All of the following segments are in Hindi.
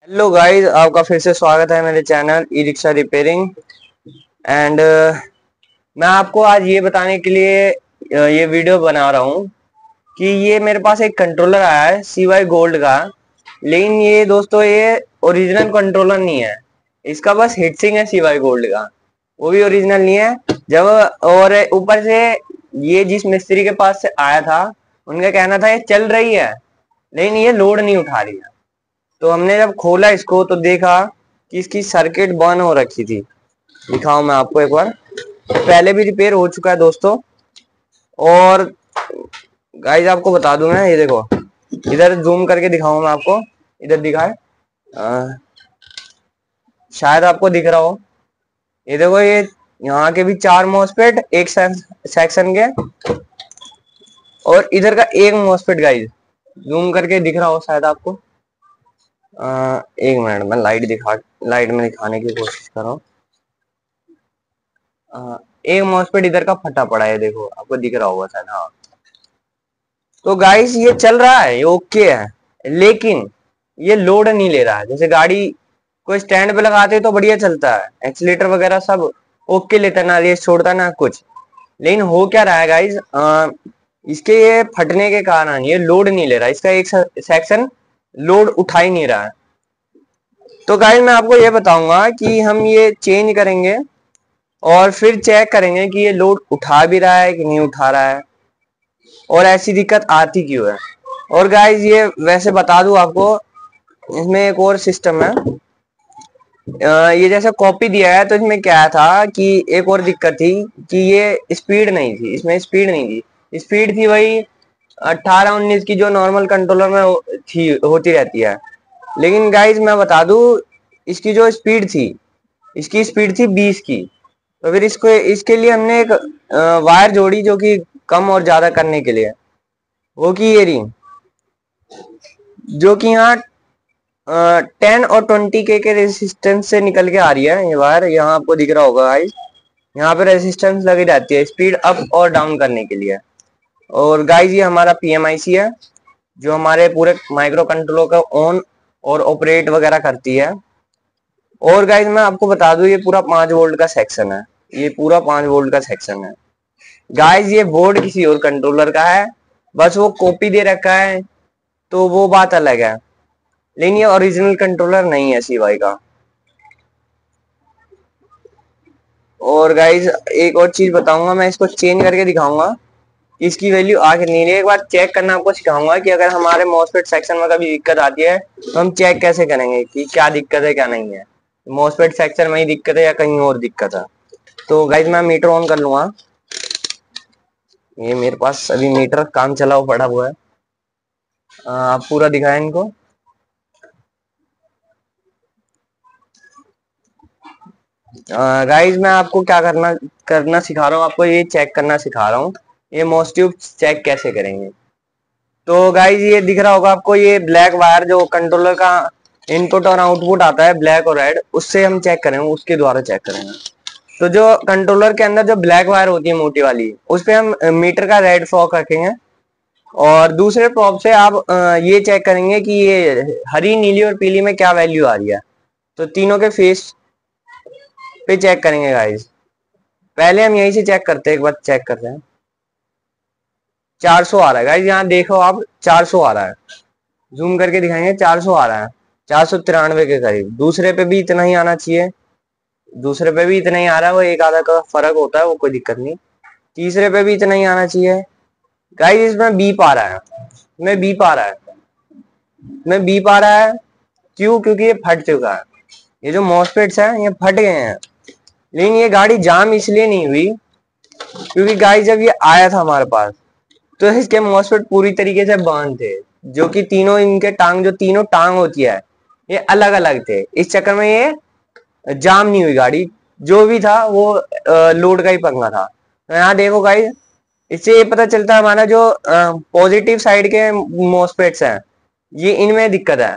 हेलो गाइस, आपका फिर से स्वागत है मेरे channel e rickshaw repairing. And मैं आपको आज ये बताने के लिए ये वीडियो बना रहा हूँ कि ये मेरे पास एक कंट्रोलर आया है CY गोल्ड का। लेकिन ये दोस्तों ये ओरिजिनल कंट्रोलर नहीं है, इसका बस हिटसिंग है CY गोल्ड का, वो भी ओरिजिनल नहीं है। जब और ऊपर से ये जिस मिस्त्री के पास से आया था उनका कहना था ये चल रही है लेकिन ये लोड नहीं उठा रही है। तो हमने जब खोला इसको तो देखा कि इसकी सर्किट बर्न हो रखी थी। दिखाऊं मैं आपको एक बार, पहले भी रिपेयर हो चुका है दोस्तों। और गाइस आपको बता दूं मैं, ये देखो इधर जूम करके दिखाऊं मैं आपको, इधर दिखाए शायद आपको दिख रहा हो। ये देखो ये यहाँ के भी 4 मॉसफेट एक सेक्शन के, और इधर का एक मॉसफेट। गाइस जूम करके दिख रहा हो शायद आपको। एक मिनट में लाइट में दिखाने की कोशिश कर रहा हूँ। एक मॉसफेट इधर का फटा पड़ा है, देखो आपको दिख रहा होगा शायद। हाँ, तो गाइस ये चल रहा है, ये ओके है, लेकिन ये लोड नहीं ले रहा है। जैसे गाड़ी को स्टैंड पे लगाते तो बढ़िया चलता है, एक्सीलेटर वगैरह सब ओके लेता, ना रेस छोड़ता ना कुछ। लेकिन हो क्या रहा है गाइस, इसके ये फटने के कारण ये लोड नहीं ले रहा, इसका एक सेक्शन लोड उठा ही नहीं रहा है। तो गाइस मैं आपको ये बताऊंगा कि हम ये चेंज करेंगे और फिर चेक करेंगे कि ये लोड उठा भी रहा है कि नहीं उठा रहा है और ऐसी दिक्कत आती क्यों है। और गाइस ये वैसे बता दूं आपको, इसमें एक और सिस्टम है। ये जैसे कॉपी दिया है तो इसमें क्या था कि एक और दिक्कत थी कि ये स्पीड नहीं थी, इसमें स्पीड नहीं थी। स्पीड थी वही 18-19 की जो नॉर्मल कंट्रोलर में थी, होती रहती है। लेकिन गाइस मैं बता दूं, इसकी जो स्पीड थी, इसकी स्पीड थी 20 की। तो फिर इसको इसके लिए हमने एक वायर जोड़ी जो कि कम और ज्यादा करने के लिए, वो की ये रही, जो कि यहाँ 10 और 20 के रेजिस्टेंस से निकल के आ रही है ये वायर। यहाँ आपको दिख रहा होगा गाइस, यहाँ पे रेजिस्टेंस लगी रहती है स्पीड अप और डाउन करने के लिए। और गाइस ये हमारा PMIC है जो हमारे पूरे माइक्रो कंट्रोलर का ऑन और ऑपरेट वगैरह करती है। और गाइस मैं आपको बता दूं, ये पूरा 5 वोल्ट का सेक्शन है, ये पूरा 5 वोल्ट का सेक्शन है। गाइस ये बोर्ड किसी और कंट्रोलर का है, बस वो कॉपी दे रखा है तो वो बात अलग है, लेकिन ये ओरिजिनल कंट्रोलर नहीं है CY का। और गाइस एक और चीज बताऊंगा, मैं इसको चेंज करके दिखाऊंगा, इसकी वैल्यू आ कितनी है। एक बार चेक करना आपको सिखाऊंगा कि अगर हमारे मॉसफेट सेक्शन में कभी दिक्कत आती है तो हम चेक कैसे करेंगे कि क्या दिक्कत है क्या नहीं है, मॉसफेट सेक्शन में ही दिक्कत है या कहीं और दिक्कत है। तो गाइस मैं मीटर ऑन कर लूंगा, ये मेरे पास अभी मीटर काम चला हुआ पड़ा हुआ है। आप पूरा दिखाएं इनको। गाइस मैं आपको क्या करना करना सिखा रहा हूँ, आपको ये चेक करना सिखा रहा हूँ, ये मोस्ट ट्यूब चेक कैसे करेंगे। तो गाइस ये दिख रहा होगा आपको, ये ब्लैक वायर जो कंट्रोलर का इनपुट और आउटपुट आता है ब्लैक और रेड, उससे हम चेक करेंगे, उसके द्वारा चेक करेंगे। तो जो कंट्रोलर के अंदर जो ब्लैक वायर होती है मोटी वाली, उस पे हम मीटर का रेड फ्लॉक रखेंगे। और दूसरे प्रॉब से आप ये चेक करेंगे कि ये हरी नीली और पीली में क्या वैल्यू आ रही है। तो तीनों के फेस पे चेक करेंगे गाइस। पहले हम यहीं से चेक करते हैं, एक बार चेक करते हैं। 400 आ रहा है गाइस, यहाँ देखो आप 400 आ रहा है, जूम करके दिखाएंगे 400 आ रहा है, 493 के करीब। दूसरे पे भी इतना ही आना चाहिए, दूसरे पे भी इतना ही आ रहा है, वो एक आधा का फर्क होता है, वो कोई दिक्कत नहीं। तीसरे पे भी इतना ही आना चाहिए गाइस। इसमें बीप आ रहा है, इसमें बीप आ रहा है, इसमें बीप आ रहा है। क्यों? क्योंकि ये फट चुका है, ये जो मॉसफेट्स है ये फट गए हैं। लेकिन ये गाड़ी जाम इसलिए नहीं हुई क्योंकि गाइस जब ये आया था हमारे पास तो इसके मॉसफेट पूरी तरीके से बंद थे, जो कि तीनों इनके टांग, जो तीनों टांग होती है, ये अलग अलग थे। इस चक्कर में ये जाम नहीं हुई गाड़ी, जो भी था वो लोड का ही पंगा था। तो यहाँ देखो गाइस, इससे ये पता चलता है हमारा जो पॉजिटिव साइड के मॉसफेट्स हैं ये इनमें दिक्कत है,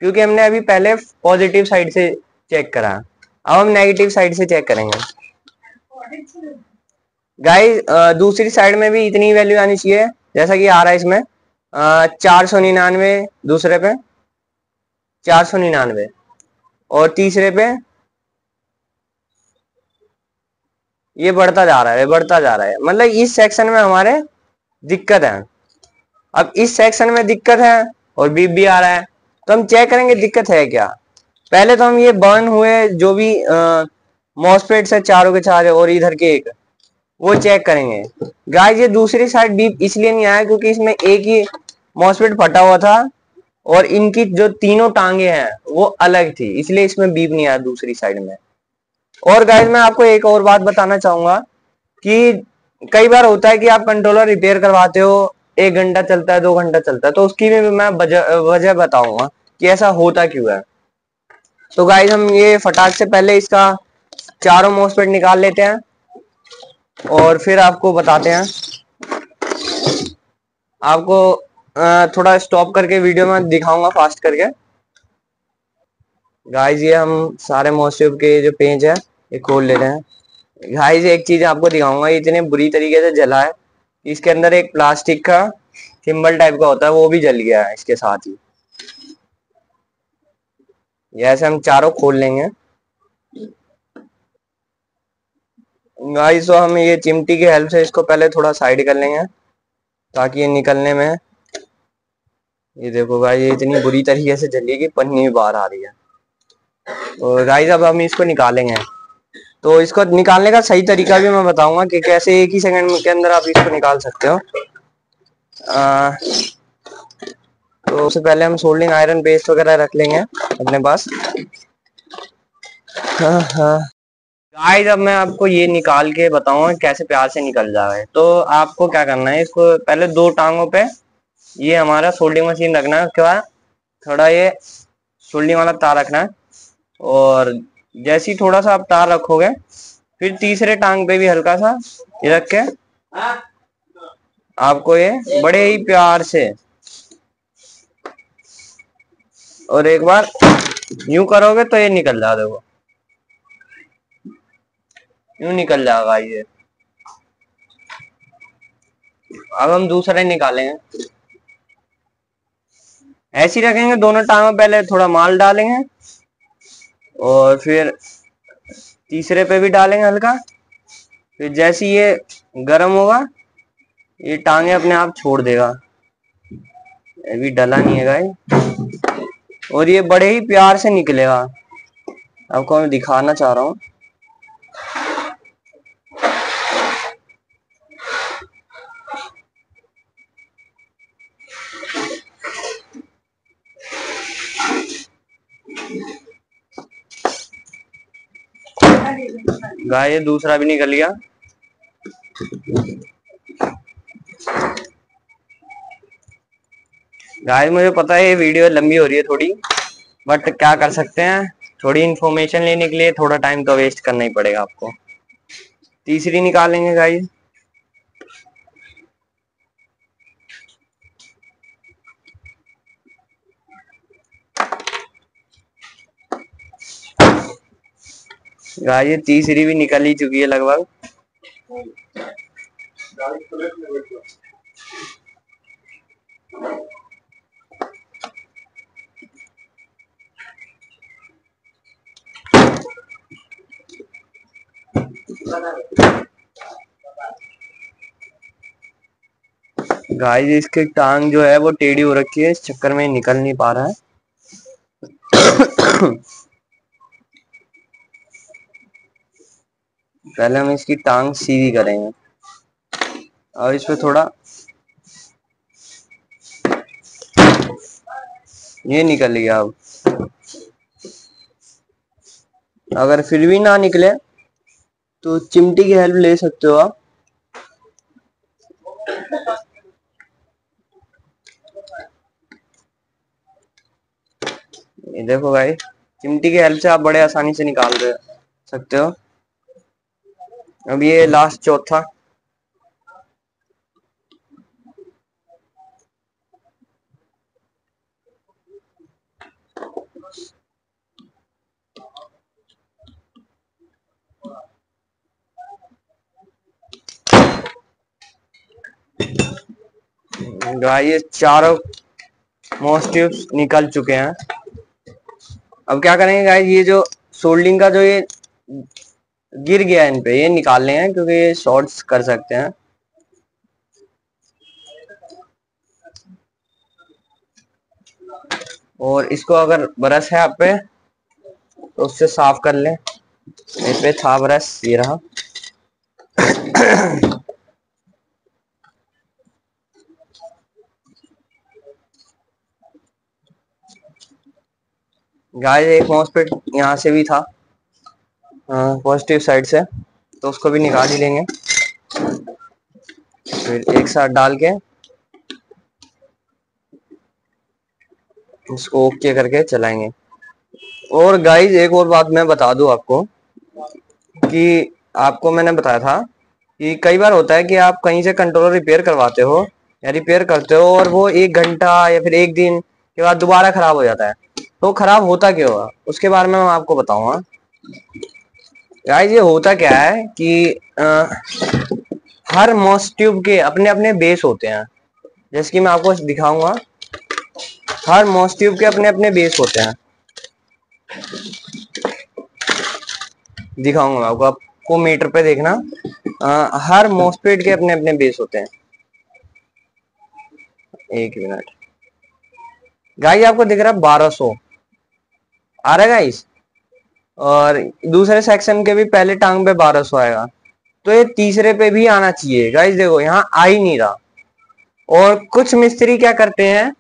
क्योंकि हमने अभी पहले पॉजिटिव साइड से चेक करा। अब हम नेगेटिव साइड से चेक करेंगे गाइस। दूसरी साइड में भी इतनी वैल्यू आनी चाहिए जैसा कि आ रहा है इसमें, 499 दूसरे पे, 499। और तीसरे पे ये बढ़ता जा रहा है, बढ़ता जा रहा है, मतलब इस सेक्शन में हमारे दिक्कत है। अब इस सेक्शन में दिक्कत है और बीप भी आ रहा है, तो हम चेक करेंगे दिक्कत है क्या। पहले तो हम ये बर्न हुए जो भी मॉसफेट्स है चारों के चारों और इधर के एक, वो चेक करेंगे। गाइस ये दूसरी साइड बीप इसलिए नहीं आया क्योंकि इसमें एक ही मॉसफेट फटा हुआ था और इनकी जो तीनों टांगे हैं वो अलग थी, इसलिए इसमें बीप नहीं आया दूसरी साइड में। और गाइस मैं आपको एक और बात बताना चाहूंगा कि कई बार होता है कि आप कंट्रोलर रिपेयर करवाते हो, 1 घंटा चलता है, 2 घंटा चलता है, तो उसकी भी मैं वजह बताऊंगा कि ऐसा होता क्यों है। तो गाइस हम ये फटाक से पहले इसका चारों मॉसफेट निकाल लेते हैं और फिर आपको बताते हैं। आपको थोड़ा स्टॉप करके वीडियो में दिखाऊंगा फास्ट करके। गाइस ये हम सारे मॉसफेट के जो पेज है ये खोल लेते हैं। गाइस एक चीज आपको दिखाऊंगा, ये इतने बुरी तरीके से जला है, इसके अंदर एक प्लास्टिक का सिंबल टाइप का होता है वो भी जल गया है इसके साथ ही। जैसे हम चारों खोल लेंगे गाइस, तो हम ये चिमटी की हेल्प से इसको पहले थोड़ा साइड कर लेंगे ताकि ये निकलने में। ये देखो गाइस ये इतनी बुरी तरीके से जली है कि पन्नी भी बाहर आ रही है। तो गाइस अब हम इसको निकालेंगे, तो इसको निकालने का सही तरीका भी मैं बताऊंगा कि कैसे 1 ही सेकंड के अंदर आप इसको निकाल सकते हो। तो उससे पहले हम सोल्डिंग आयरन पेस्ट वगैरह रख लेंगे अपने पास। हाँ हाँ गाइस अब मैं आपको ये निकाल के बताऊंगा कैसे प्यार से निकल जाए। तो आपको क्या करना है, इसको पहले 2 टांगों पे ये हमारा सोल्डिंग मशीन रखना है, उसके बाद थोड़ा ये सोल्डिंग वाला तार रखना है, और जैसे ही थोड़ा सा आप तार रखोगे फिर तीसरे टांग पे भी हल्का सा ये रख के आपको ये बड़े ही प्यार से, और एक बार यूं करोगे तो ये निकल जाएगा, देखो यूं निकल जाएगा ये। अब हम दूसरे निकालेंगे, ऐसे ही रखेंगे दोनों टांगों, पहले थोड़ा माल डालेंगे और फिर तीसरे पे भी डालेंगे हल्का, फिर जैसे ये गर्म होगा ये टांगे अपने आप छोड़ देगा। अभी डला नहीं है गाइस, और ये बड़े ही प्यार से निकलेगा। आपको मैं दिखाना चाह रहा हूँ। गाय ये दूसरा भी निकल गया। गाय मुझे पता है ये वीडियो लंबी हो रही है थोड़ी, बट क्या कर सकते हैं, थोड़ी इन्फॉर्मेशन लेने के लिए थोड़ा टाइम तो वेस्ट करना ही पड़ेगा आपको। तीसरी निकालेंगे गाय। गाय ये तीसरी भी निकल ही चुकी है लगभग। गाइस इसकी टांग जो है वो टेढ़ी हो रखी है, इस चक्कर में निकल नहीं पा रहा है। पहले हम इसकी टांग सीधी करेंगे और इस पे थोड़ा ये निकल गया। अब अगर फिर भी ना निकले तो चिमटी की हेल्प ले सकते हो आप। ये देखो भाई, चिमटी की हेल्प से आप बड़े आसानी से निकाल सकते हो। अब ये लास्ट चौथा। गाइस ये चारों मोस्ट ट्यूब्स निकल चुके हैं। अब क्या करेंगे गाइस, ये जो सोल्डिंग का जो ये गिर गया है इन पे, ये निकालने हैं क्योंकि ये शॉर्ट्स कर सकते हैं। और इसको अगर ब्रश है आप पे तो उससे साफ कर लें। मेरे पे था ब्रश, ये रहा। गाइस एक मॉसफेट यहाँ से भी था पॉजिटिव साइड से, तो उसको भी निकाल ही लेंगे। फिर एक साथ डाल के इसको ओके करके चलाएंगे। और गाइस एक और बात मैं बता दूं आपको कि आपको मैंने बताया था कि कई बार होता है कि आप कहीं से कंट्रोलर रिपेयर करवाते हो या रिपेयर करते हो और वो 1 घंटा या फिर 1 दिन के बाद दोबारा खराब हो जाता है। तो खराब होता क्यों है उसके बारे में मैं आपको बताऊंगा। गाइस ये होता क्या है कि हर मॉस ट्यूब के अपने अपने बेस होते हैं। जैसे कि मैं आपको दिखाऊंगा, हर मॉस ट्यूब के अपने अपने बेस होते हैं। दिखाऊंगा मैं आपको मीटर पे देखना। हर मॉसफेट के अपने अपने बेस होते हैं। एक मिनट गाइस, आपको दिख रहा है 1200 आ रहा है गाइस, और दूसरे सेक्शन के भी पहले टांग पे 1200 आएगा, तो ये तीसरे पे भी आना चाहिए। गाइस देखो यहाँ आ ही नहीं रहा। और कुछ मिस्त्री क्या करते हैं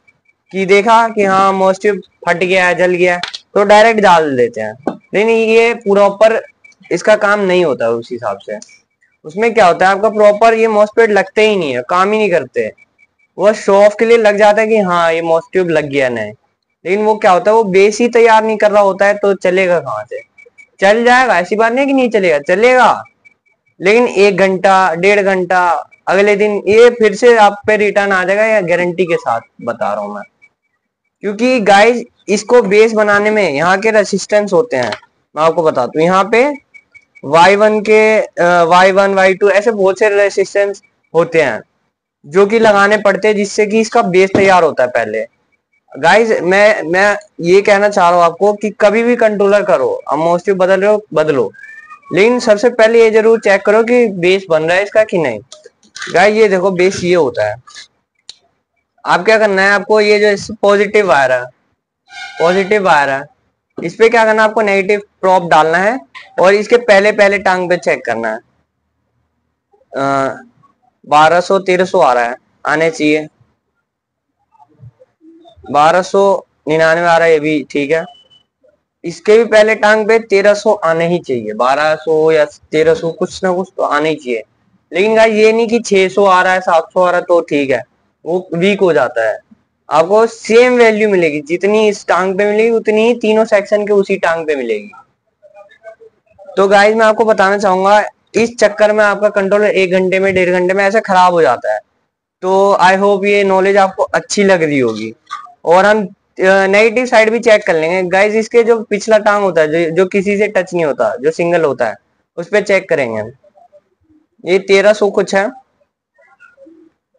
कि देखा कि हाँ मॉसट्यूब फट गया है, जल गया है, तो डायरेक्ट डाल देते हैं। लेकिन ये प्रॉपर इसका काम नहीं होता है उस हिसाब से। उसमें क्या होता है, आपका प्रॉपर ये मॉसफेट लगते ही नहीं है, काम ही नहीं करते। वो शो ऑफ के लिए लग जाता है कि हाँ ये मॉसट्यूब लग गया नए, लेकिन वो क्या होता है, वो बेस ही तैयार नहीं कर रहा होता है, तो चलेगा कहाँ से। चल जाएगा, ऐसी बात नहीं कि नहीं चलेगा, चलेगा, लेकिन 1 घंटा 1.5 घंटा अगले दिन ये फिर से आप पे रिटर्न आ जाएगा, या गारंटी के साथ बता रहा हूं मैं। क्योंकि गाइस इसको बेस बनाने में यहाँ के रेसिस्टेंस होते हैं, मैं आपको बताता हूँ। यहाँ पे Y1 के Y1 Y2 ऐसे बहुत से रेसिस्टेंस होते हैं जो कि लगाने पड़ते हैं, जिससे कि इसका बेस तैयार होता है पहले। गाइस मैं ये कहना चाह रहा हूँ आपको कि कभी भी कंट्रोलर करो, अब मोस्टली बदल रहे हो बदलो, लेकिन सबसे पहले ये जरूर चेक करो कि बेस बन रहा है इसका कि नहीं। गाइस ये देखो बेस ये होता है। आप क्या करना है, आपको ये जो पॉजिटिव वायर है, पॉजिटिव वायर है, इस पे क्या करना है, आपको नेगेटिव प्रोब डालना है और इसके पहले पहले टांग पे चेक करना है। 1200 1300 आ रहा है, आने चाहिए। 1299 आ रहा है, ये भी ठीक है। इसके भी पहले टांग पे 1300 आने ही चाहिए, 1200 या 1300 कुछ ना कुछ तो आने ही चाहिए। लेकिन गाइस ये नहीं कि 600 आ रहा है 700 आ रहा है तो ठीक है, वो वीक हो जाता है। आपको सेम वैल्यू मिलेगी, जितनी इस टांग पे मिलेगी उतनी ही तीनों सेक्शन के उसी टांग पे मिलेगी। तो गाइस मैं आपको बताना चाहूंगा, इस चक्कर में आपका कंट्रोलर 1 घंटे में 1.5 घंटे में ऐसे खराब हो जाता है। तो आई होप ये नॉलेज आपको अच्छी लग रही होगी। और हम नेगेटिव साइड भी चेक कर लेंगे गाइस। इसके जो पिछला टांग होता है, जो किसी से टच नहीं होता, जो सिंगल होता है, उस पर चेक करेंगे हम। ये 1300 कुछ है,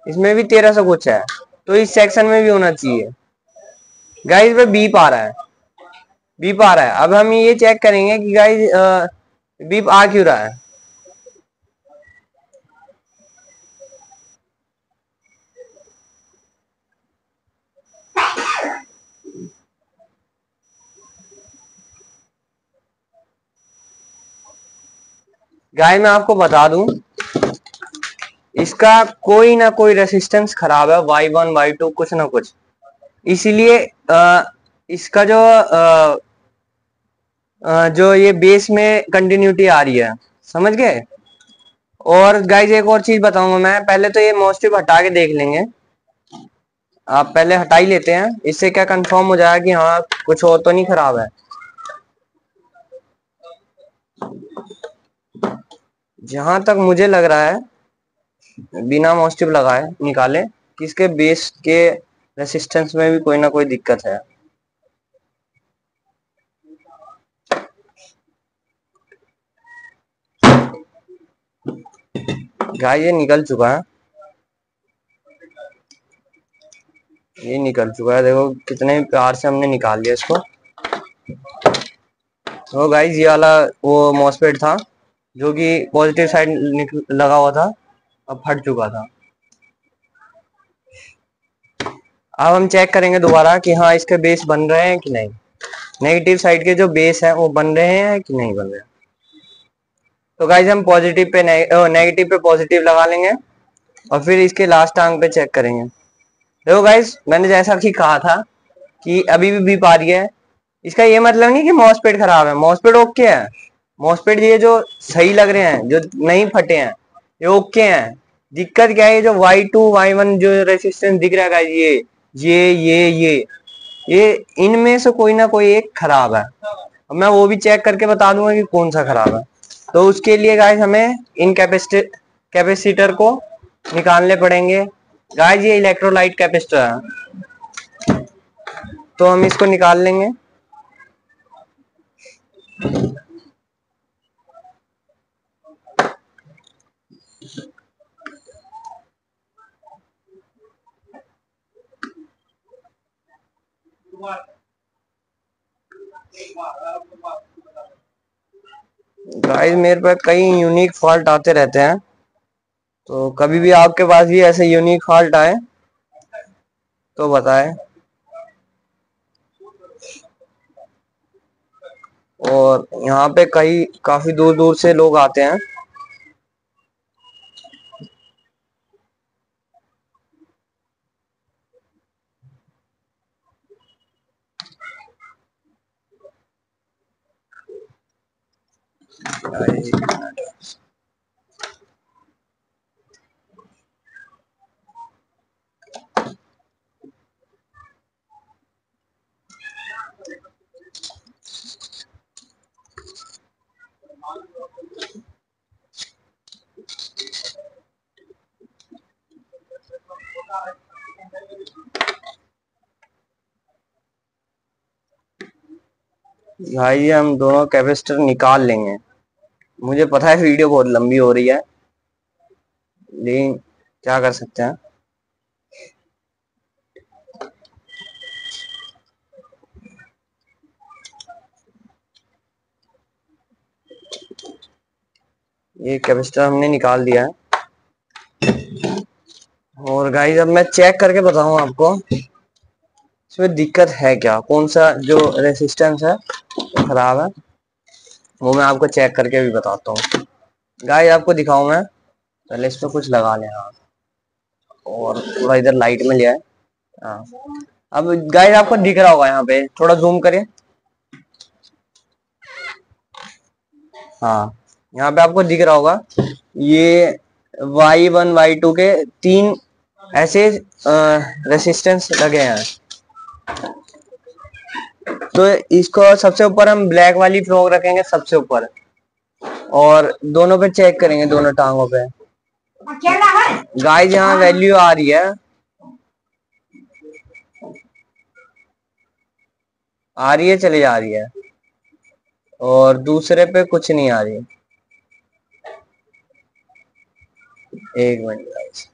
इसमें भी 1300 कुछ है, तो इस सेक्शन में भी होना चाहिए। गाइस पे बीप आ रहा है, बीप आ रहा है। अब हम ये चेक करेंगे कि गाइस बीप आ क्यों रहा है। गाइस मैं आपको बता दूं, इसका कोई ना कोई रेसिस्टेंस खराब है, Y1 Y2 कुछ ना कुछ। इसीलिए इसका जो ये बेस में कंटिन्यूटी आ रही है, समझ गए। और गाइज एक और चीज बताऊंगा मैं, पहले तो ये मॉस्टिव हटा के देख लेंगे। आप पहले हटा ही लेते हैं, इससे क्या कंफर्म हो जाएगा कि हाँ कुछ और तो नहीं खराब है। जहां तक मुझे लग रहा है बिना मॉस्टिव लगाए निकाले कि इसके बेस के रेसिस्टेंस में भी कोई ना कोई दिक्कत है। गाइस ये निकल चुका है, ये निकल चुका है, देखो कितने प्यार से हमने निकाल लिया इसको। तो गाइस ये वाला वो मॉसफेट था जो कि पॉजिटिव साइड लगा हुआ था, अब फट चुका था। अब हम चेक करेंगे दोबारा कि हाँ इसके बेस बन रहे हैं कि नहीं, नेगेटिव साइड के जो बेस हैं वो बन रहे हैं कि नहीं बन रहे हैं। तो गाइस हम पॉजिटिव पे नेगेटिव पे पॉजिटिव लगा लेंगे और फिर इसके लास्ट टांग पे चेक करेंगे। देखो गाइस मैंने जैसा कि कहा था कि अभी भी बीप आ रही है, इसका ये मतलब नहीं कि मॉसफेट खराब है, मॉसफेट ओके है। मॉसफेट ये जो सही लग रहे हैं, जो नहीं फटे हैं, ये ओके हैं। दिक्कत क्या है, जो Y2 Y1 जो रेसिस्टेंस दिख रहा है गाइस, ये इनमें से कोई ना कोई एक खराब है। अब मैं वो भी चेक करके बता दूंगा कि कौन सा खराब है। तो उसके लिए गाइस हमें इन कैपेसिटर को निकालने पड़ेंगे। गाइस ये इलेक्ट्रोलाइट कैपेसिटर है, तो हम इसको निकाल लेंगे। गाइस मेरे पे कई यूनिक फॉल्ट आते रहते हैं, तो कभी भी आपके पास भी ऐसे यूनिक फॉल्ट आए तो बताएं। और यहाँ पे कई काफी दूर दूर से लोग आते हैं। भाई हम दोनों कैपेसिटर निकाल लेंगे। मुझे पता है वीडियो बहुत लंबी हो रही है, लेकिन क्या कर सकते हैं। ये कैपेसिटर हमने निकाल दिया है। और गाइस अब मैं चेक करके बताऊं आपको इसमें दिक्कत है क्या, कौन सा जो रेसिस्टेंस है वो खराब है, वो मैं आपको चेक करके भी बताता हूँ। गाइस आपको दिखाऊं मैं, पहले इस पे कुछ लगा लें। हाँ, और थोड़ा इधर लाइट में लिया है। हाँ, अब गाइस आपको दिख रहा होगा, यहाँ पे थोड़ा जूम करें। हाँ, यहाँ पे आपको दिख रहा होगा, ये Y1 Y2 के तीन ऐसे रेसिस्टेंस लगे हैं। तो इसको सबसे ऊपर हम ब्लैक वाली फ्रॉक रखेंगे सबसे ऊपर, और दोनों पे चेक करेंगे, दोनों टांगों पे। गाइस यहाँ वैल्यू आ रही है, चली जा रही है, और दूसरे पे कुछ नहीं आ रही। एक मिनट गाइस,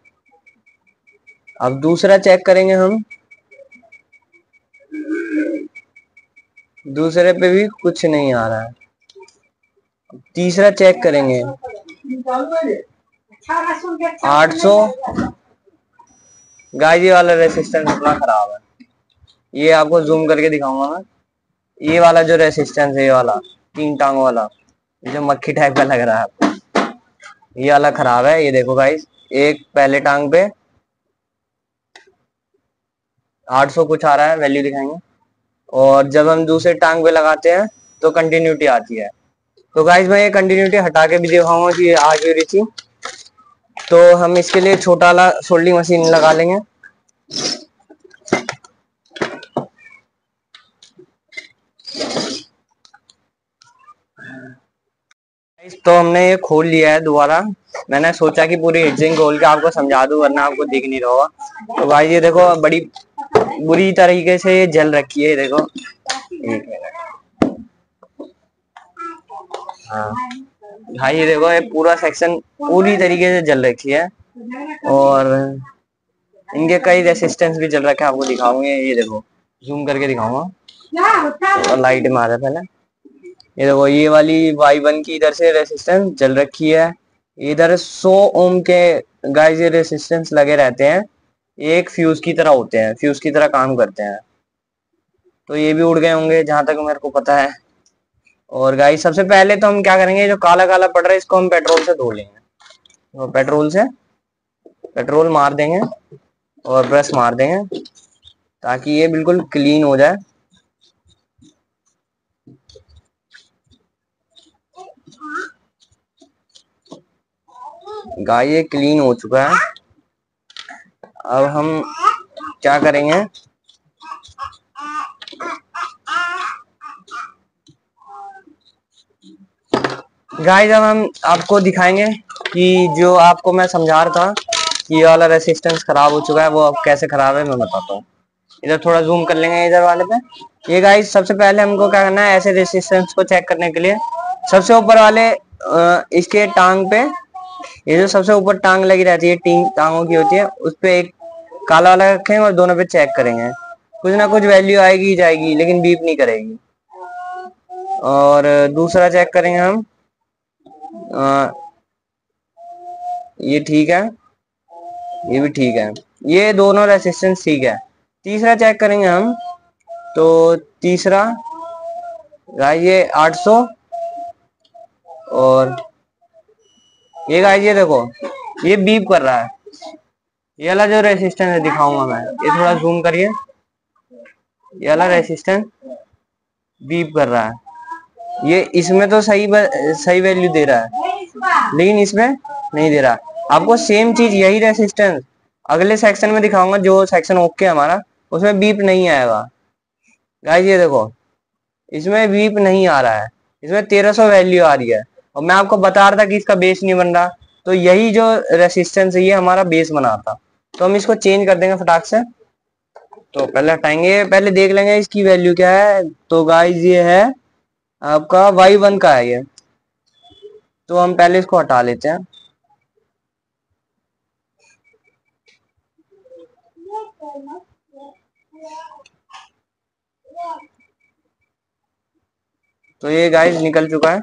अब दूसरा चेक करेंगे हम, दूसरे पे भी कुछ नहीं आ रहा है। तीसरा चेक करेंगे, 800। गाइस ये वाला रेसिस्टेंस थोड़ा खराब है, ये आपको जूम करके दिखाऊंगा मैं। ये वाला जो रेसिस्टेंस है, ये वाला तीन टांगों वाला, जो मक्खी टाइप का लग रहा है आपको, ये वाला खराब है। ये देखो गाइस, एक पहले टांग पे 800 कुछ आ रहा है, वैल्यू दिखाएंगे, और जब हम दूसरे टांग पे लगाते हैं तो कंटिन्यूटी आती है। तो गाइस मैं ये कंटिन्यूटी हटा के भी दिखाऊंगा कि ये आ क्यों रही थी। तो हम इसके लिए छोटा वाला सोल्डिंग मशीन लगा लेंगे। तो हमने ये खोल लिया है दोबारा। मैंने सोचा कि पूरी हिटजिंग खोल के आपको समझा दूं, वरना आपको दिख नहीं रहा होगा। तो भाई ये देखो, बड़ी बुरी तरीके से ये जल रखी है, ये देखो। एक मिनट। हाँ भाई ये देखो, ये पूरा सेक्शन पूरी तरीके से जल रखी है, और इनके कई रेसिस्टेंस भी जल रखे हैं, आपको दिखाऊंगे। ये देखो, जूम करके दिखाऊंगा, और लाइट में आ रहा है पहले। ये देखो ये वाली Y1 की इधर से रेसिस्टेंस जल रखी है, इधर 100 ओम के गाइस ये रेसिस्टेंस लगे रहते हैं, ये एक फ्यूज की तरह होते हैं, फ्यूज की तरह काम करते हैं। तो ये भी उड़ गए होंगे जहां तक मेरे को पता है। और गाइस सबसे पहले तो हम क्या करेंगे, जो काला काला पड़ रहा है इसको हम पेट्रोल से धो लेंगे। तो पेट्रोल से पेट्रोल मार देंगे और ब्रश मार देंगे ताकि ये बिल्कुल क्लीन हो जाए। गाय ये क्लीन हो चुका है। अब हम क्या करेंगे, गाइस अब हम आपको दिखाएंगे कि जो आपको मैं समझा रहा था कि ये वाला रेसिस्टेंस खराब हो चुका है, वो अब कैसे खराब है मैं बताता हूँ। इधर थोड़ा जूम कर लेंगे इधर वाले पे। ये गाइस सबसे पहले हमको क्या करना है, ऐसे रेसिस्टेंस को चेक करने के लिए सबसे ऊपर वाले इसके टांग पे, ये जो सबसे ऊपर टांग लगी रहती है, तीन टांगों की होती है, उस पे एक काला वाला रखेंगे और दोनों पे चेक करेंगे। कुछ ना कुछ वैल्यू आएगी ही जाएगी, लेकिन बीप नहीं करेगी। और दूसरा चेक करेंगे हम, ये ठीक है, ये भी ठीक है, ये दोनों रेसिस्टेंस ठीक है। तीसरा चेक करेंगे हम, तो तीसरा गाइस ये 800, और ये गाइस ये देखो ये बीप कर रहा है। ये वाला जो रेसिस्टेंस है दिखाऊंगा मैं, ये थोड़ा जूम करिए, ये वाला रेसिस्टेंस बीप कर रहा है। ये इसमें तो सही वैल्यू दे रहा है, लेकिन इसमें नहीं दे रहा। आपको सेम चीज यही रेसिस्टेंस अगले सेक्शन में दिखाऊंगा, जो सेक्शन ओके हमारा, उसमें बीप नहीं आएगा। गाइस ये देखो इसमें बीप नहीं आ रहा है, इसमें 1300 वैल्यू आ रही है, और मैं आपको बता रहा था कि इसका बेस नहीं बन रहा। तो यही जो रेसिस्टेंस है ये हमारा बेस बना था, तो हम इसको चेंज कर देंगे फटाक से। तो पहले हटाएंगे, पहले देख लेंगे इसकी वैल्यू क्या है। तो गाइस ये है आपका Y1 का है ये, तो हम पहले इसको हटा लेते हैं। तो ये गाइस निकल चुका है।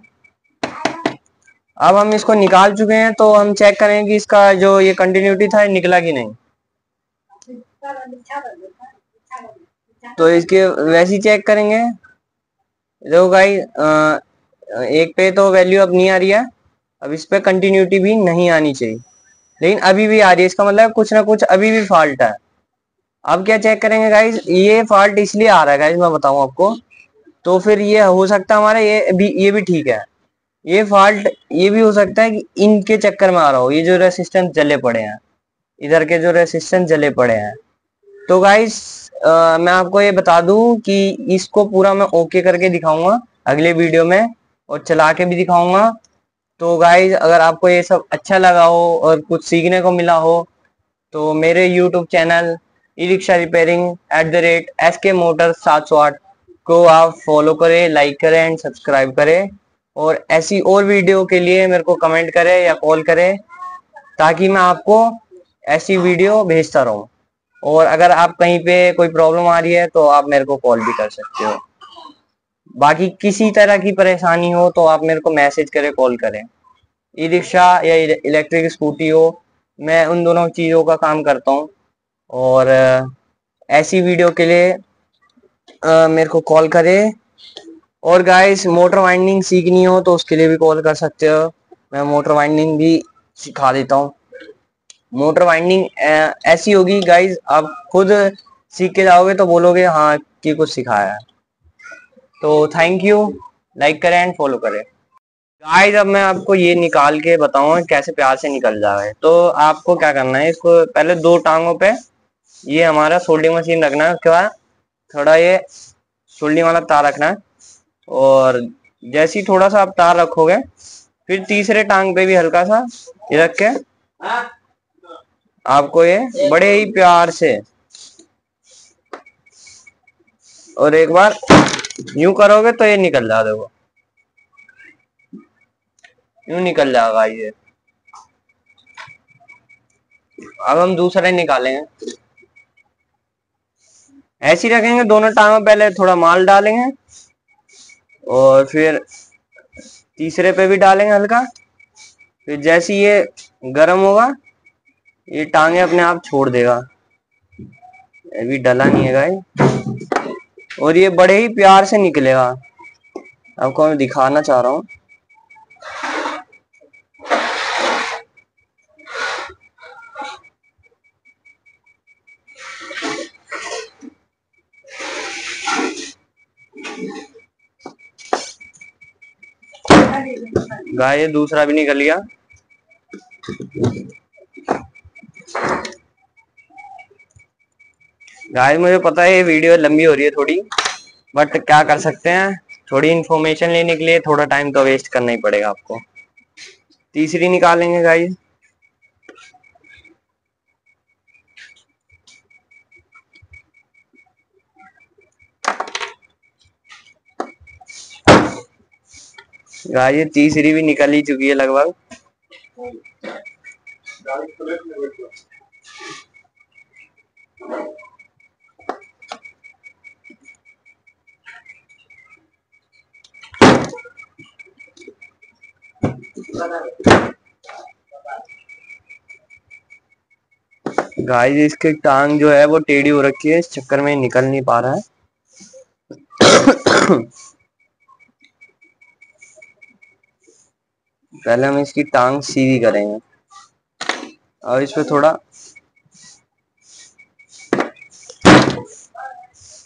अब हम इसको निकाल चुके हैं, तो हम चेक करेंगे कि इसका जो ये कंटिन्यूटी था निकला कि नहीं। तो इसके वैसे ही चेक करेंगे। देखो गाइस एक पे तो वैल्यू अब नहीं आ रही है, अब इस पे कंटिन्यूटी भी नहीं आनी चाहिए, लेकिन अभी भी आ रही है, इसका मतलब कुछ ना कुछ अभी भी फॉल्ट है। अब क्या चेक करेंगे गाइस, ये फॉल्ट इसलिए आ रहा है गाइस, मैं बताऊं आपको। तो फिर ये हो सकता है हमारा ये भी ठीक है। ये फॉल्ट ये भी हो सकता है कि इनके चक्कर में आ रहा हो, ये जो रेसिस्टेंस जले पड़े हैं, इधर के जो रेसिस्टेंस जले पड़े हैं। तो गाइस मैं आपको ये बता दूं कि इसको पूरा मैं ओके करके दिखाऊंगा अगले वीडियो में, और चला के भी दिखाऊंगा। तो गाइस अगर आपको ये सब अच्छा लगा हो और कुछ सीखने को मिला हो, तो मेरे YouTube channel e rickshaw repairing @SK motor 708 को आप फॉलो करें, लाइक करें एंड सब्सक्राइब करें। और ऐसी और वीडियो के लिए मेरे को कमेंट करें या कॉल करें, ताकि मैं आपको ऐसी वीडियो भेजता रहूं। और अगर आप कहीं पे कोई प्रॉब्लम आ रही है तो आप मेरे को कॉल भी कर सकते हो। बाकी किसी तरह की परेशानी हो तो आप मेरे को मैसेज करें, कॉल करें। ई रिक्शा या इलेक्ट्रिक स्कूटी हो, मैं उन दोनों चीज़ों का काम करता हूँ। और ऐसी वीडियो के लिए मेरे को कॉल करें। और गाइस मोटर वाइंडिंग सीखनी हो तो उसके लिए भी कॉल कर सकते हो, मैं मोटर वाइंडिंग भी सिखा देता हूँ। मोटर वाइंडिंग ऐसी होगी गाइस, आप खुद सीख के जाओगे तो बोलोगे हाँ कि कुछ सिखाया है। तो थैंक यू, लाइक करें एंड फॉलो करें। गाइस अब मैं आपको ये निकाल के बताऊंगा कैसे प्यार से निकल जाए। तो आपको क्या करना है, इसको पहले दो टांगों पे ये हमारा सोल्डिंग मशीन रखना है, उसके बाद थोड़ा ये सोल्डिंग वाला तार रखना है, और जैसे ही थोड़ा सा आप तार रखोगे, फिर तीसरे टांग पे भी हल्का सा ये रख के आपको ये बड़े ही प्यार से, और एक बार यूं करोगे तो ये निकल जाए, देखो यूं निकल जाएगा ये। अब हम दूसरे निकालेंगे, ऐसे ही रखेंगे दोनों टांगों, पहले थोड़ा माल डालेंगे, और फिर तीसरे पे भी डालेंगे हल्का। फिर जैसे ये गर्म होगा ये टांगे अपने आप छोड़ देगा। अभी डला नहीं है गाइस, और ये बड़े ही प्यार से निकलेगा। आपको मैं दिखाना चाह रहा हूँ। गाय ये दूसरा भी निकल गया। गाइस मुझे पता है ये वीडियो लंबी हो रही है थोड़ी, बट क्या कर सकते हैं, थोड़ी इन्फॉर्मेशन लेने के लिए थोड़ा टाइम तो वेस्ट करना ही पड़ेगा आपको। तीसरी निकालेंगे गाइस। गाइस ये तीसरी भी निकल ही चुकी है लगभग। गाइस इसके टांग जो है वो टेढ़ी हो रखी है, इस चक्कर में निकल नहीं पा रहा है। पहले हम इसकी टांग सीधी करेंगे और इस पे थोड़ा,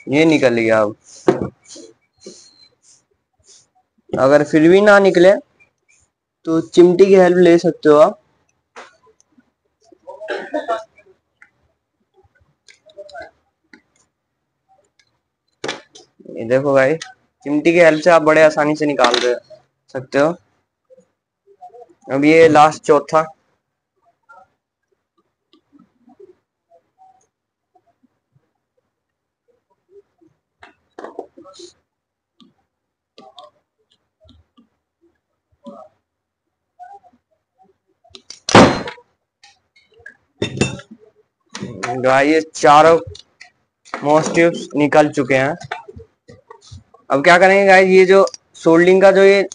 ये निकल गया। अब अगर फिर भी ना निकले तो चिमटी की हेल्प ले सकते हो आप। ये देखो भाई, चिमटी की हेल्प से आप बड़े आसानी से निकाल सकते हो। अब ये लास्ट चौथा। ये चारों मोस्ट ट्यूब्स निकल चुके हैं। अब क्या करेंगे गाइस, ये जो सोल्डिंग का जो ये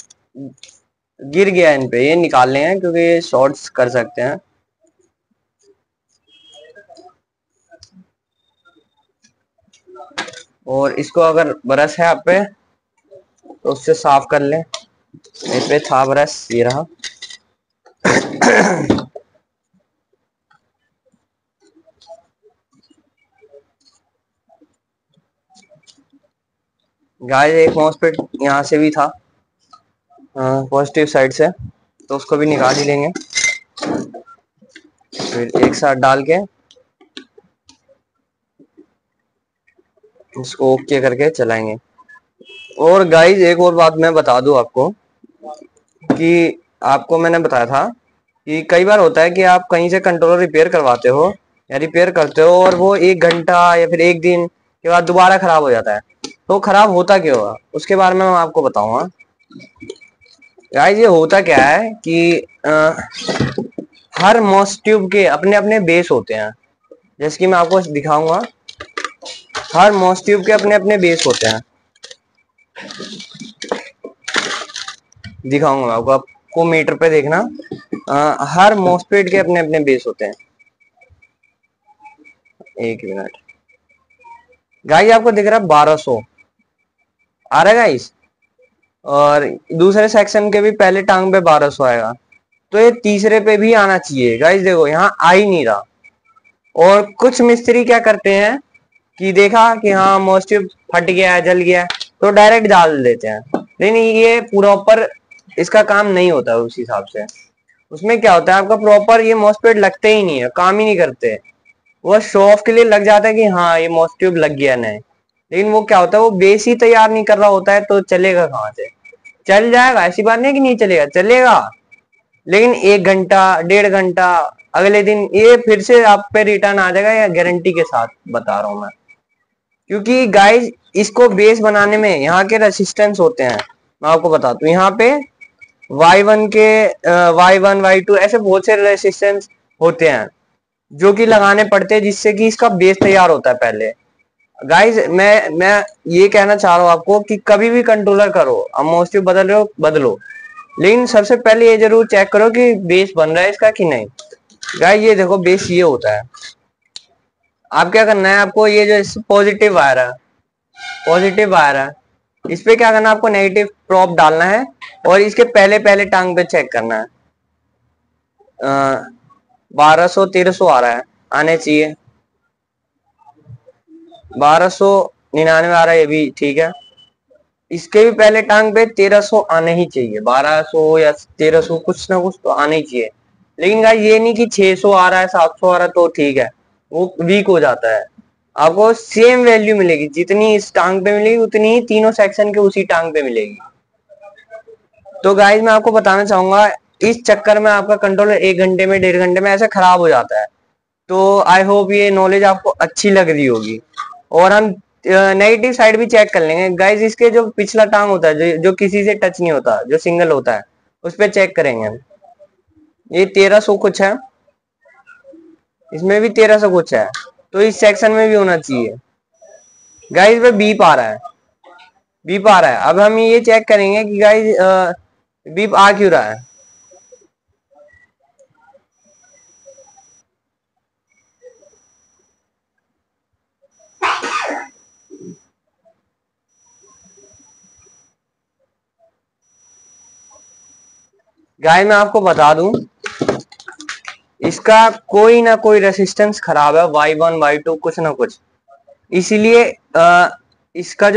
गिर गया इन पे, ये निकालने हैं क्योंकि ये शॉर्ट्स कर सकते हैं। और इसको अगर ब्रश है आप पे तो उससे साफ कर लें। इस पे था ब्रश, ये रहा। गाइस एक मॉस्फेट यहाँ से भी था पॉजिटिव साइड से, तो उसको भी निकाल ही लेंगे। फिर एक साथ डाल के इसको ओके करके चलाएंगे। और गाइस एक और बात मैं बता दूं आपको कि आपको मैंने बताया था कि कई बार होता है कि आप कहीं से कंट्रोलर रिपेयर करवाते हो या रिपेयर करते हो और वो 1 घंटा या फिर 1 दिन के बाद दोबारा खराब हो जाता है। तो खराब होता क्यों है उसके बारे में मैं आपको बताऊंगा। गाइस ये होता क्या है कि हर मॉस ट्यूब के अपने अपने बेस होते हैं, जैसे कि मैं आपको दिखाऊंगा। हर मॉस ट्यूब के अपने अपने बेस होते हैं, दिखाऊंगा मैं आपको मीटर पे देखना। हर मॉसफेट के अपने अपने बेस होते हैं। एक मिनट गाइस, आपको दिख रहा है 1200 आ रहा है गाइस, और दूसरे सेक्शन के भी पहले टांग पे 1200 आएगा, तो ये तीसरे पे भी आना चाहिए। गाइस देखो यहाँ आ ही नहीं रहा। और कुछ मिस्त्री क्या करते हैं कि देखा कि हाँ मॉसट्यूब फट गया है, जल गया है, तो डायरेक्ट डाल देते हैं। लेकिन ये प्रॉपर इसका काम नहीं होता उस हिसाब से। उसमें क्या होता है, आपका प्रॉपर ये मॉसफेट लगते ही नहीं है, काम ही नहीं करते। वो शो ऑफ के लिए लग जाता है कि हाँ ये मॉसट्यूब लग गया नए, लेकिन वो क्या होता है, वो बेस ही तैयार नहीं कर रहा होता है, तो चलेगा कहाँ से। चल जाएगा, ऐसी बात नहीं कि नहीं चलेगा, चलेगा, लेकिन 1 घंटा 1.5 घंटा अगले दिन ये फिर से आप पे रिटर्न आ जाएगा, या गारंटी के साथ बता रहा हूं मैं। क्योंकि गाइस इसको बेस बनाने में यहाँ के रेसिस्टेंस होते हैं, मैं आपको बता दूं। यहाँ पे Y1 के Y1 Y2 ऐसे बहुत से रेसिस्टेंस होते हैं जो कि लगाने पड़ते हैं, जिससे कि इसका बेस तैयार होता है पहले। गाइज मैं ये कहना चाह रहा हूँ आपको कि कभी भी कंट्रोलर करो, अब मोस्टली बदल रहे हो बदलो, लेकिन सबसे पहले ये जरूर चेक करो कि बेस बन रहा है इसका कि नहीं। गाइज ये देखो बेस ये होता है, आप क्या करना है, आपको ये जो पॉजिटिव आ रहा है, पॉजिटिव आ रहा है, इस पे क्या करना है, आपको नेगेटिव प्रॉप डालना है और इसके पहले पहले टांग पे चेक करना है। 1200 1300 आ रहा है, आने चाहिए। 1299 आ रहा है, ये भी ठीक है। इसके भी पहले टांग पे 1300 आने ही चाहिए, 1200 या 1300 कुछ ना कुछ तो आने ही चाहिए। लेकिन गाइस ये नहीं कि 600 आ रहा है 700 आ रहा है तो ठीक है, वो वीक हो जाता है। आपको सेम वैल्यू मिलेगी, जितनी इस टांग पे मिलेगी उतनी ही तीनों सेक्शन के उसी टांग पे मिलेगी। तो गाइस मैं आपको बताना चाहूंगा, इस चक्कर में आपका कंट्रोलर 1 घंटे में 1.5 घंटे में ऐसे खराब हो जाता है। तो आई होप ये नॉलेज आपको अच्छी लग रही होगी। और हम नेगेटिव साइड भी चेक कर लेंगे गाइस, इसके जो पिछला टांग होता है जो किसी से टच नहीं होता, जो सिंगल होता है, उस पर चेक करेंगे हम। ये 1300 कुछ है, इसमें भी 1300 कुछ है, तो इस सेक्शन में भी होना चाहिए। गाइस पे बीप आ रहा है, बीप आ रहा है। अब हम ये चेक करेंगे कि गाइस बीप आ क्यों रहा है। गाइस मैं आपको बता दूं, इसका कोई ना कोई रेसिस्टेंस खराब है, Y1 Y2 कुछ ना कुछ, इसीलिए इसका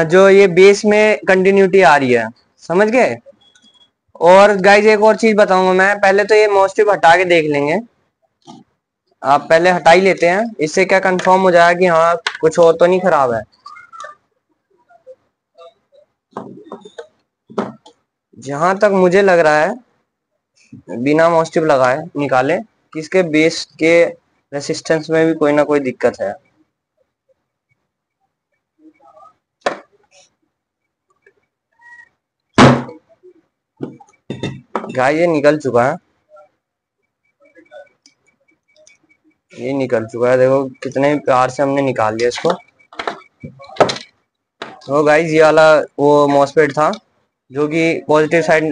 जो ये बेस में कंटिन्यूटी आ रही है, समझ गए। और गाइज एक और चीज बताऊंगा मैं, पहले तो ये मोस्टिव हटा के देख लेंगे। आप पहले हटा ही लेते हैं, इससे क्या कंफर्म हो जाएगा कि हाँ कुछ और तो नहीं खराब है। जहां तक मुझे लग रहा है बिना मोस्टिव लगाए निकाले कि इसके बेस के रेसिस्टेंस में भी कोई ना कोई दिक्कत है। गाइस ये निकल चुका है, ये निकल चुका है, देखो कितने प्यार से हमने निकाल लिया इसको। तो गाइस ये वाला वो मॉसफेट था जो कि पॉजिटिव साइड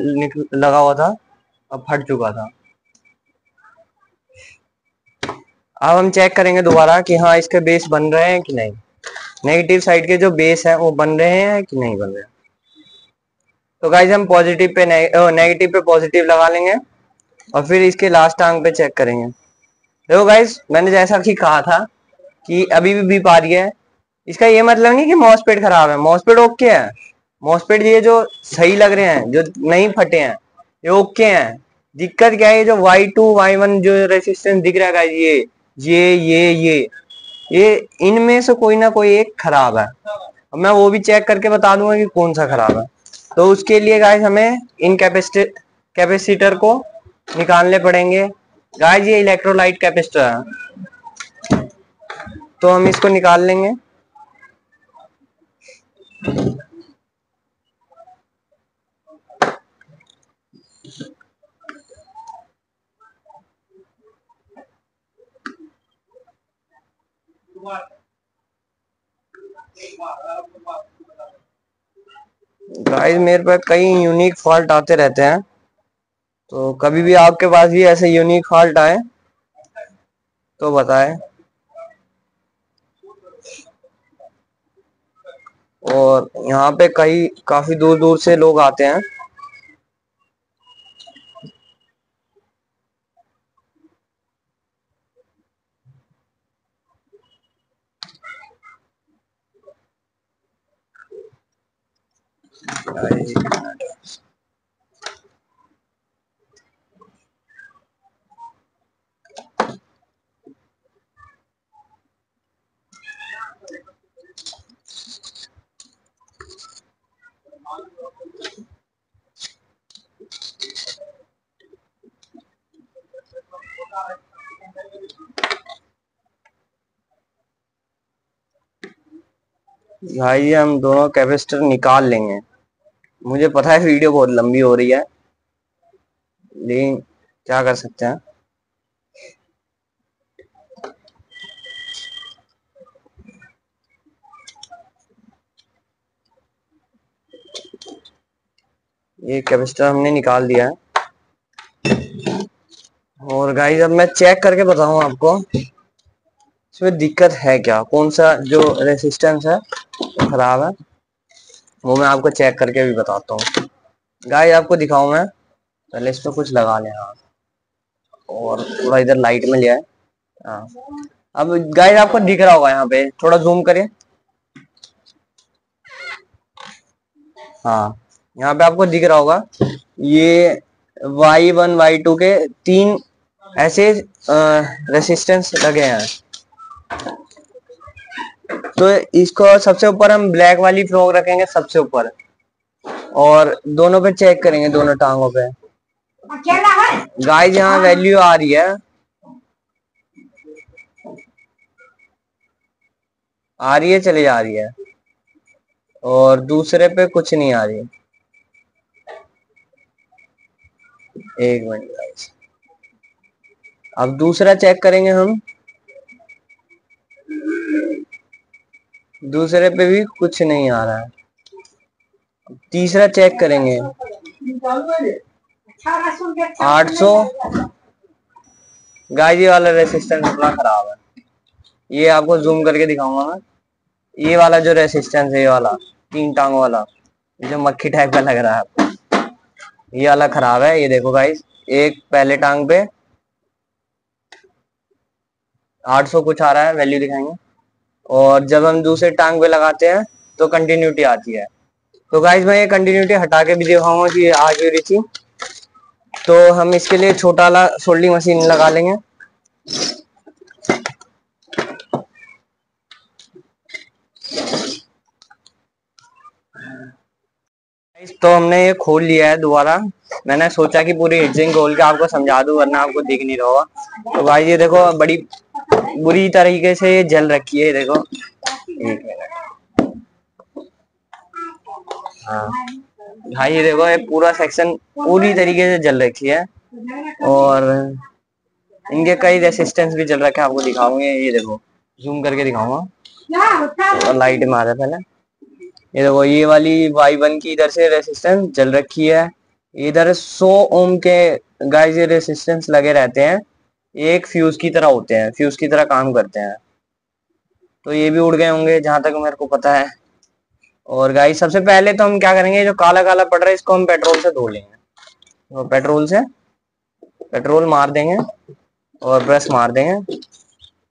लगा हुआ था, अब फट चुका था। अब हम चेक करेंगे दोबारा कि हाँ इसके बेस बन रहे हैं कि नहीं, नेगेटिव साइड के जो बेस है वो बन रहे हैं कि नहीं बन रहे हैं। तो गाइस हम पॉजिटिव पे नेगेटिव पे पॉजिटिव लगा लेंगे और फिर इसके लास्ट टांग पे चेक करेंगे। देखो गाइस मैंने जैसा कि कहा था कि अभी भी बीप आ रही है, इसका ये मतलब नहीं कि मॉसपेट खराब है, मॉसपेट ओके है। मॉसपेट ये जो सही लग रहे हैं, जो नहीं फटे हैं, ये ओके हैं। दिक्कत क्या है, जो Y2 Y1 जो रेसिस्टेंस दिख रहा है गाइस, ये इनमें से कोई ना कोई एक खराब है। अब मैं वो भी चेक करके बता दूंगा कि कौन सा खराब है। तो उसके लिए गाइस हमें इन कैपेसिटर को निकालने पड़ेंगे। गाइस ये इलेक्ट्रोलाइट कैपेसिटर है, तो हम इसको निकाल लेंगे। गाइस मेरे पे कई यूनिक फॉल्ट आते रहते हैं, तो कभी भी आपके पास भी ऐसे यूनिक फॉल्ट आए तो बताएं। और यहाँ पे कई काफी दूर दूर से लोग आते हैं। भाई हम दोनों कैपेसिटर निकाल लेंगे। मुझे पता है वीडियो बहुत लंबी हो रही है, लेकिन क्या कर सकते हैं। ये कैपेसिटर हमने निकाल दिया है। और गाइस अब मैं चेक करके बताऊं आपको इसमें दिक्कत है क्या, कौन सा जो रेसिस्टेंस है वो खराब है, वो मैं आपको चेक करके भी बताता हूँ। गाइस आपको दिखाऊं मैं, पहले इस पे कुछ लगा लें। हाँ, और थोड़ा इधर लाइट में लिया है। हाँ, अब गाइस आपको दिख रहा होगा, यहाँ पे थोड़ा जूम करिए। हाँ, यहाँ पे आपको दिख रहा होगा ये Y1 Y2 के 3 ऐसे रेसिस्टेंस लगे हैं। तो इसको सबसे ऊपर हम ब्लैक वाली फ्रॉक रखेंगे सबसे ऊपर, और दोनों पे चेक करेंगे, दोनों टांगों पे। गाइस यहाँ वैल्यू आ रही है, चली जा रही है, और दूसरे पे कुछ नहीं आ रही। एक मिनट गाइस, अब दूसरा चेक करेंगे हम, दूसरे पे भी कुछ नहीं आ रहा है। तीसरा चेक करेंगे, 800। गाइस ये वाला रेसिस्टेंस अपना खराब है, ये आपको जूम करके दिखाऊंगा मैं। ये वाला जो रेसिस्टेंस है, ये वाला 3 टांगों वाला, ये जो मक्खी टाइप का लग रहा है आपको, ये वाला खराब है। ये देखो गाइस, एक पहले टांग पे 800 कुछ आ रहा है, वैल्यू दिखाएंगे, और जब हम दूसरे टांग पे लगाते हैं तो कंटिन्यूटी आती है। तो गाइस मैं ये कंटिन्यूटी हटा के भी दिखाऊंगा कि आ क्यों रही थी। तो हम इसके लिए छोटा वाला सोल्डिंग मशीन लगा लेंगे। तो हमने ये खोल लिया है दोबारा। मैंने सोचा कि पूरी हिटजिंग खोल के आपको समझा दूं, वरना आपको दिख नहीं रहा होगा। तो भाई ये देखो, बड़ी बुरी तरीके से ये जल रखी है, ये देखो। एक मिनट। हाँ भाई ये देखो, ये पूरा सेक्शन पूरी तरीके से जल रखी है, और इनके कई रेसिस्टेंस भी जल रखे हैं, आपको दिखाऊंगे। ये देखो, जूम करके दिखाऊंगा, और लाइट में आ रहा है पहले। ये देखो, ये वाली Y1 की इधर से रेसिस्टेंस जल रखी है, इधर 100 ओम के गाइस ये रेसिस्टेंस लगे रहते हैं, एक फ्यूज की तरह होते हैं, फ्यूज की तरह काम करते हैं। तो ये भी उड़ गए होंगे जहां तक मेरे को पता है। और गाइस सबसे पहले तो हम क्या करेंगे, जो काला काला पड़ रहा है इसको हम पेट्रोल से धो लेंगे। तो पेट्रोल मार देंगे और ब्रश मार देंगे,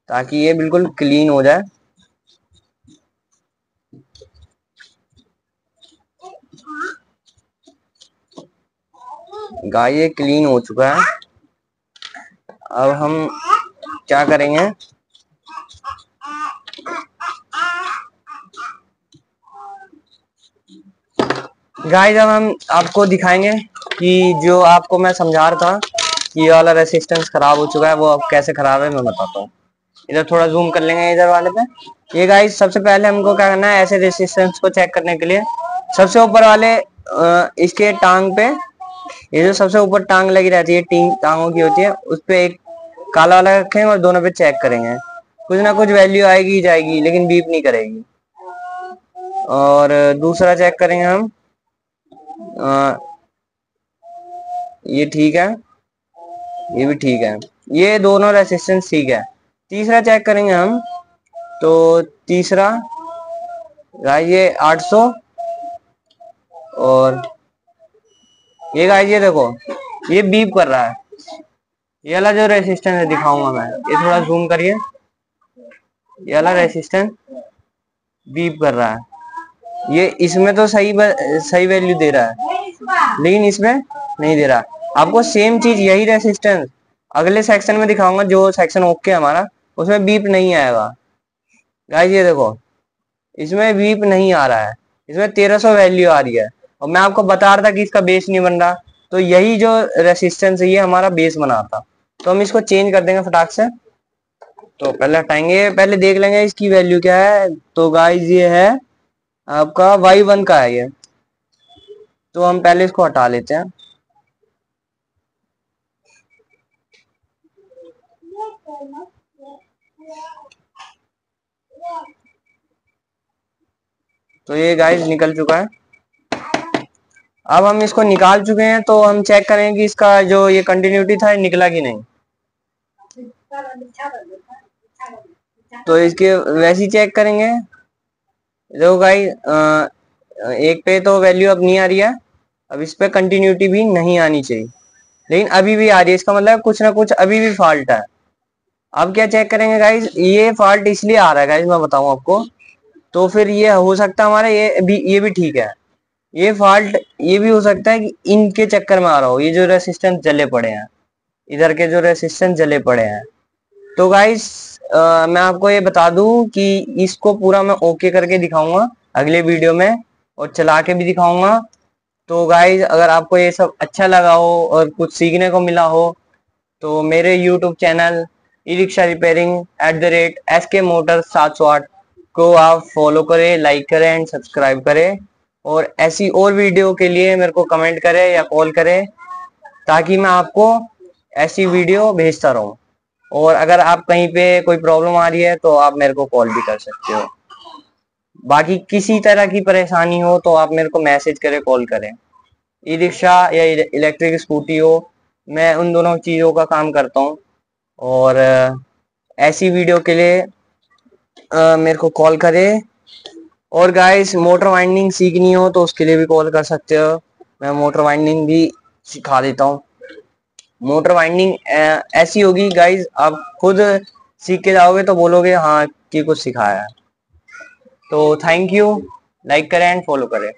ताकि ये बिल्कुल क्लीन हो जाए। गाइस ये क्लीन हो चुका है। अब हम क्या करेंगे, गाइस अब हम आपको दिखाएंगे कि जो आपको मैं समझा रहा था कि ये वाला रेसिस्टेंस खराब हो चुका है, वो अब कैसे खराब है मैं बताता हूँ। इधर थोड़ा जूम कर लेंगे, इधर वाले पे। ये गाइस सबसे पहले हमको क्या करना है, ऐसे रेसिस्टेंस को चेक करने के लिए सबसे ऊपर वाले इसके टांग पे, ये जो सबसे ऊपर टांग लगी रहती है, 3 टांगों की होती है, उस पे एक काला वाला रखेंगे और दोनों पे चेक करेंगे। कुछ ना कुछ वैल्यू आएगी ही जाएगी, लेकिन बीप नहीं करेगी। और दूसरा चेक करेंगे हम, ये ठीक है, ये भी ठीक है, ये दोनों रेसिस्टेंस ठीक है। तीसरा चेक करेंगे हम, तो तीसरा गाइस ये 800, और ये गाइस ये देखो, ये बीप कर रहा है। ये वाला जो रेसिस्टेंस है दिखाऊंगा मैं, ये थोड़ा जूम करिए। ये वाला रेसिस्टेंस बीप कर रहा है, ये इसमें तो सही वैल्यू दे रहा है, लेकिन इसमें नहीं दे रहा। आपको सेम चीज यही रेसिस्टेंस अगले सेक्शन में दिखाऊंगा, जो सेक्शन ओके हमारा, उसमें बीप नहीं आएगा। गाइस ये देखो, इसमें बीप नहीं आ रहा है, इसमें 1300 वैल्यू आ रही है, और मैं आपको बता रहा था कि इसका बेस नहीं बन रहा। तो यही जो रेसिस्टेंस है ये हमारा बेस बनाता। तो हम इसको चेंज कर देंगे फटाक से। तो पहले हटाएंगे, पहले देख लेंगे इसकी वैल्यू क्या है। तो गाइस ये है आपका Y1 का है ये, तो हम पहले इसको हटा लेते हैं। तो ये गाइस निकल चुका है। अब हम इसको निकाल चुके हैं, तो हम चेक करेंगे कि इसका जो ये कंटिन्यूटी था निकला कि नहीं। तो इसके वैसे ही चेक करेंगे। देखो गाइस, एक पे तो वैल्यू अब नहीं आ रही है, अब इस पे कंटिन्यूटी भी नहीं आनी चाहिए, लेकिन अभी भी आ रही है। इसका मतलब कुछ ना कुछ अभी भी फॉल्ट है। अब क्या चेक करेंगे गाइस, ये फॉल्ट इसलिए आ रहा है गाइस, मैं बताऊं आपको। तो फिर ये हो सकता है हमारा ये भी ठीक है। ये फॉल्ट ये भी हो सकता है कि इनके चक्कर में आ रहा हो, ये जो रेसिस्टेंस जले पड़े हैं, इधर के जो रेसिस्टेंस जले पड़े हैं। तो गाइस, मैं आपको ये बता दूं कि इसको पूरा मैं ओके करके दिखाऊंगा अगले वीडियो में, और चला के भी दिखाऊंगा। तो गाइस, अगर आपको ये सब अच्छा लगा हो और कुछ सीखने को मिला हो, तो मेरे YouTube channel e rickshaw repairing @SK motor 708 को आप फॉलो करें, लाइक करें एंड सब्सक्राइब करें। और ऐसी और वीडियो के लिए मेरे को कमेंट करें या कॉल करें, ताकि मैं आपको ऐसी वीडियो भेजता रहूं। और अगर आप कहीं पे कोई प्रॉब्लम आ रही है तो आप मेरे को कॉल भी कर सकते हो। बाकी किसी तरह की परेशानी हो तो आप मेरे को मैसेज करें, कॉल करें। ई रिक्शा या इलेक्ट्रिक स्कूटी हो, मैं उन दोनों चीज़ों का काम करता हूँ। और ऐसी वीडियो के लिए मेरे को कॉल करें। और गाइस, मोटर वाइंडिंग सीखनी हो तो उसके लिए भी कॉल कर सकते हो, मैं मोटर वाइंडिंग भी सिखा देता हूँ। मोटर वाइंडिंग ऐसी होगी गाइस, आप खुद सीख के जाओगे तो बोलोगे हाँ कि कुछ सिखाया है। तो थैंक यू, लाइक करें एंड फॉलो करें।